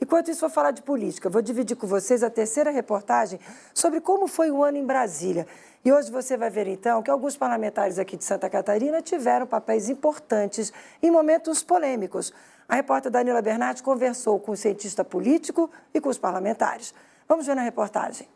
Enquanto isso, vou falar de política. Vou dividir com vocês a terceira reportagem sobre como foi o ano em Brasília. E hoje você vai ver, então, que alguns parlamentares aqui de Santa Catarina tiveram papéis importantes em momentos polêmicos. A repórter Danila Bernardi conversou com o cientista político e com os parlamentares. Vamos ver na reportagem.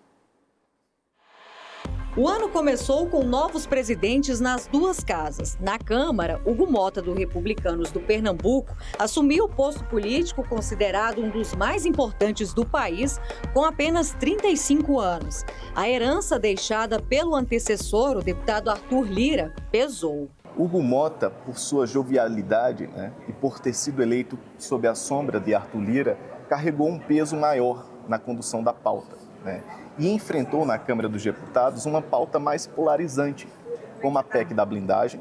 O ano começou com novos presidentes nas duas casas. Na Câmara, Hugo Mota, do Republicanos do Pernambuco, assumiu o posto político considerado um dos mais importantes do país, com apenas 35 anos. A herança deixada pelo antecessor, o deputado Arthur Lira, pesou. Hugo Mota, por sua jovialidade, e por ter sido eleito sob a sombra de Arthur Lira, carregou um peso maior na condução da pauta. E enfrentou na Câmara dos Deputados uma pauta mais polarizante, como a PEC da blindagem,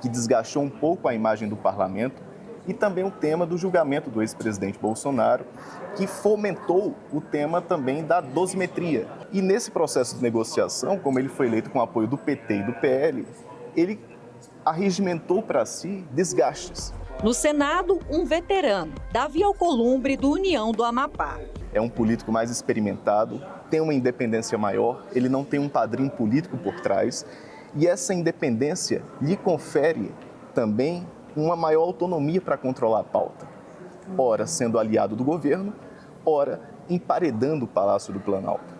que desgastou um pouco a imagem do parlamento, e também o tema do julgamento do ex-presidente Bolsonaro, que fomentou o tema também da dosimetria. E nesse processo de negociação, como ele foi eleito com o apoio do PT e do PL, ele arregimentou para si desgastes. No Senado, um veterano, Davi Alcolumbre, do União do Amapá. É um político mais experimentado, tem uma independência maior, ele não tem um padrinho político por trás, e essa independência lhe confere também uma maior autonomia para controlar a pauta. Ora sendo aliado do governo, ora emparedando o Palácio do Planalto.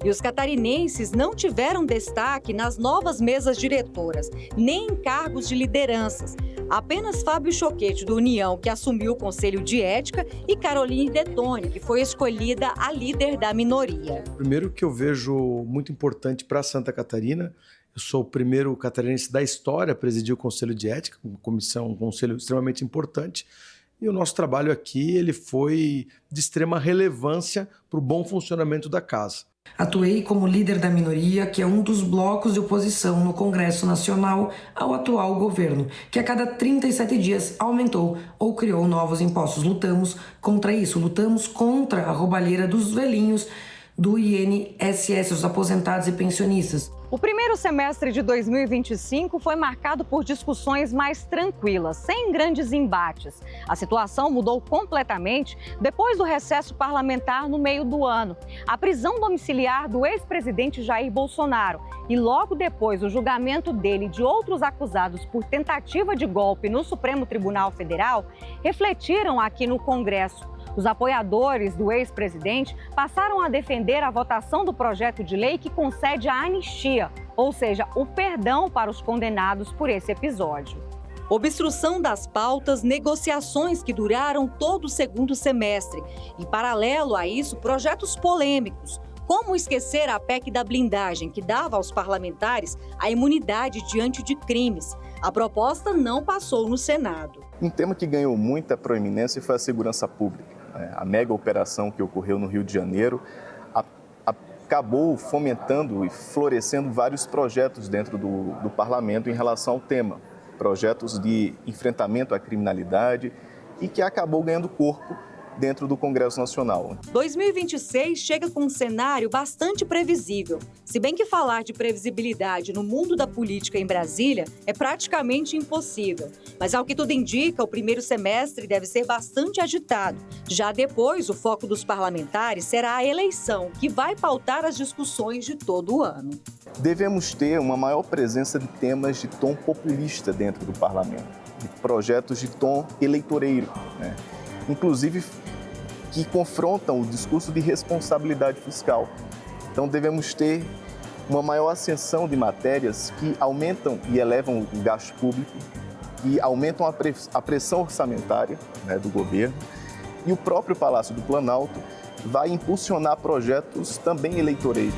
E os catarinenses não tiveram destaque nas novas mesas diretoras, nem em cargos de lideranças. Apenas Fábio Choquete, do União, que assumiu o Conselho de Ética, e Caroline Detoni, que foi escolhida a líder da minoria. Primeiro que eu vejo muito importante para Santa Catarina, eu sou o primeiro catarinense da história a presidir o Conselho de Ética, uma comissão, um conselho extremamente importante. E o nosso trabalho aqui ele foi de extrema relevância para o bom funcionamento da casa. Atuei como líder da minoria, que é um dos blocos de oposição no Congresso Nacional ao atual governo, que a cada 37 dias aumentou ou criou novos impostos. Lutamos contra isso, lutamos contra a roubalheira dos velhinhos do INSS, os aposentados e pensionistas. O primeiro semestre de 2025 foi marcado por discussões mais tranquilas, sem grandes embates. A situação mudou completamente depois do recesso parlamentar no meio do ano. A prisão domiciliar do ex-presidente Jair Bolsonaro e logo depois o julgamento dele e de outros acusados por tentativa de golpe no Supremo Tribunal Federal refletiram aqui no Congresso. Os apoiadores do ex-presidente passaram a defender a votação do projeto de lei que concede a anistia, ou seja, o perdão para os condenados por esse episódio. Obstrução das pautas, negociações que duraram todo o segundo semestre. E, paralelo a isso, projetos polêmicos. Como esquecer a PEC da blindagem, que dava aos parlamentares a imunidade diante de crimes? A proposta não passou no Senado. Um tema que ganhou muita proeminência foi a segurança pública. A mega operação que ocorreu no Rio de Janeiro acabou fomentando e florescendo vários projetos dentro do parlamento em relação ao tema. Projetos de enfrentamento à criminalidade e que acabou ganhando corpo dentro do Congresso Nacional. 2026 chega com um cenário bastante previsível. Se bem que falar de previsibilidade no mundo da política em Brasília é praticamente impossível. Mas, ao que tudo indica, o primeiro semestre deve ser bastante agitado. Já depois, o foco dos parlamentares será a eleição, que vai pautar as discussões de todo o ano. Devemos ter uma maior presença de temas de tom populista dentro do parlamento, de projetos de tom eleitoreiro, inclusive que confrontam o discurso de responsabilidade fiscal. Então devemos ter uma maior ascensão de matérias que aumentam e elevam o gasto público, que aumentam a pressão orçamentária do governo, e o próprio Palácio do Planalto vai impulsionar projetos também eleitoreiros.